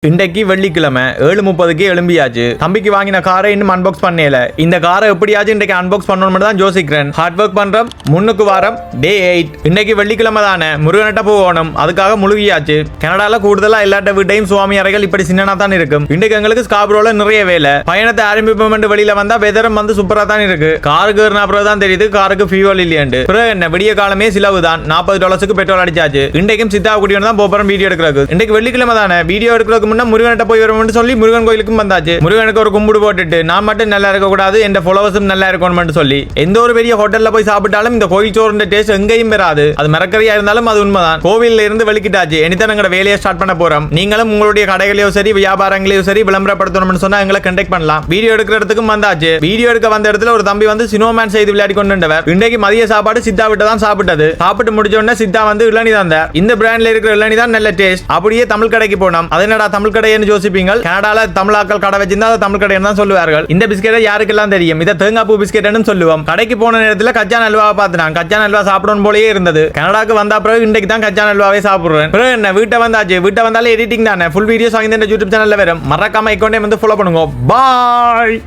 இன்றைக்கு வெள்ளிக்கிழமை 7:30க்கு எழும்பியாச்சு. தம்பிக்கு வாங்கின காரை இன்னும் அன்பாக்ஸ் பண்ணல. இந்த காரை எப்படியாச்சும் இன்றைக்கு அன்பாக்ஸ் பண்ணணும் தான் யோசிக்கிறேன். ஹார்ட் ஒர்க் பண்றோம். முன்னுக்கு வாரம் டே 8. இன்றைக்கு வெள்ளிக்கிழமை தானே, முருகன்கிட்ட போகணும். அதுக்காக முழுகியாச்சு. கனடால கூடுதலா எல்லாட்ட வீட்டையும் சுவாமி அறைகள் இப்படி சின்னனா தான் இருக்கும். இன்றைக்கு எங்களுக்கு ஸ்காப்ரோல நிறைய வேலை. பயணத்தை ஆரம்பிப்போம் வெளியில வந்தா வெதரம் சூப்பரா தான் இருக்கு. காருக்கு அப்புறம் தான் தெரியுது காருக்கு ஃபியூவல் இல்லையாண்டு. பிறகு என்ன விடிய காலமே சிலவு தான். $40 பெட்ரோல் அடிச்சாச்சு. இன்றைக்கும் சித்தா குடியோட தான் போறோம் வீடியோ எடுக்கிறது. இன்றைக்கு வெள்ளிக்கிழமை தானே, வீடியோ எடுக்கிறது முன்ன முருகன்கிட்ட போய் வரும்னு சொல்லி முருகன் கோயிலுக்கும் வந்தாச்சு. முருகனுக்கு ஒரு கும்பிடு போட்டுட்டு நான் மட்டும் நல்லா இருக்க கூடாது, என் ஃபாலோவர்ஸும் நல்லா இருக்கணும்னு சொல்லி எந்த ஒரு பெரிய ஹோட்டல்ல போய் சாப்பிட்டாலும் இந்த கோயில் சோறுன்ற டேஸ்ட் எங்கேயும் பெறாது. அது மரக்கறியா இருந்தாலும் அது உண்மைதான். கோவில்ல இருந்து வெளிக்கிட்டாச்சு. இனிதான் எங்க வேலையை ஸ்டார்ட் பண்ண போறோம். நீங்களும் உங்களுடைய கடைகளையோ சரி வியாபாரங்களையோ சரி விளம்பரப்படுத்தணும்னு சொன்னா எங்களை கண்டெக்ட் பண்ணலாம். வீடியோ எடுக்கிற இடத்துக்கும் வந்தாச்சு. வீடியோ எடுக்க வந்த இடத்துல ஒரு தம்பி சினோமேன் செய்து விளையாடி கொண்டுவர். இன்றைக்கு மதிய சாப்பாடு சித்தா விட்டு தான் சாப்பிட்டது. சாப்பிட்டு முடிச்ச உடனே சித்தா இளநீ தான். இந்த பிராண்ட்ல இருக்கிற இளநீ தான் நல்ல டேஸ்ட். அப்படியே தமிழ் கடைக்கு போனோம். அதனடா தமிழ் கடை யோசிப்பீங்க. கனடால தமிழாக்கள் கடை வச்சிருந்தா தமிழ் கடை தான் சொல்லுவார்கள். இந்த பிஸ்கெட்டை யாருக்கெல்லாம் தெரியும்? இதை தேங்காய் பூ பிஸ்கெட்னு சொல்லுவோம். கடைக்கு போன நேரத்தில் கச்சா நல்வாவை பார்த்துனாங்க. கச்சா நல்வா சாப்பிடணும் போலயே இருந்தது. கனடாக்கு வந்த பிறகு இன்றைக்கு தான் கச்சா நல்வாவே சாப்பிடுறேன். பிறகு என்ன வீட்டை வந்தாச்சு. வீட்டை வந்தாலே எடிட்டிங் தானே. ஃபுல் வீடியோஸ் வாங்கி யூடியூப் சேனல்ல வரும். மறக்காம அக்கௌண்டே ஃபாலோ பண்ணுங்க. பாய்.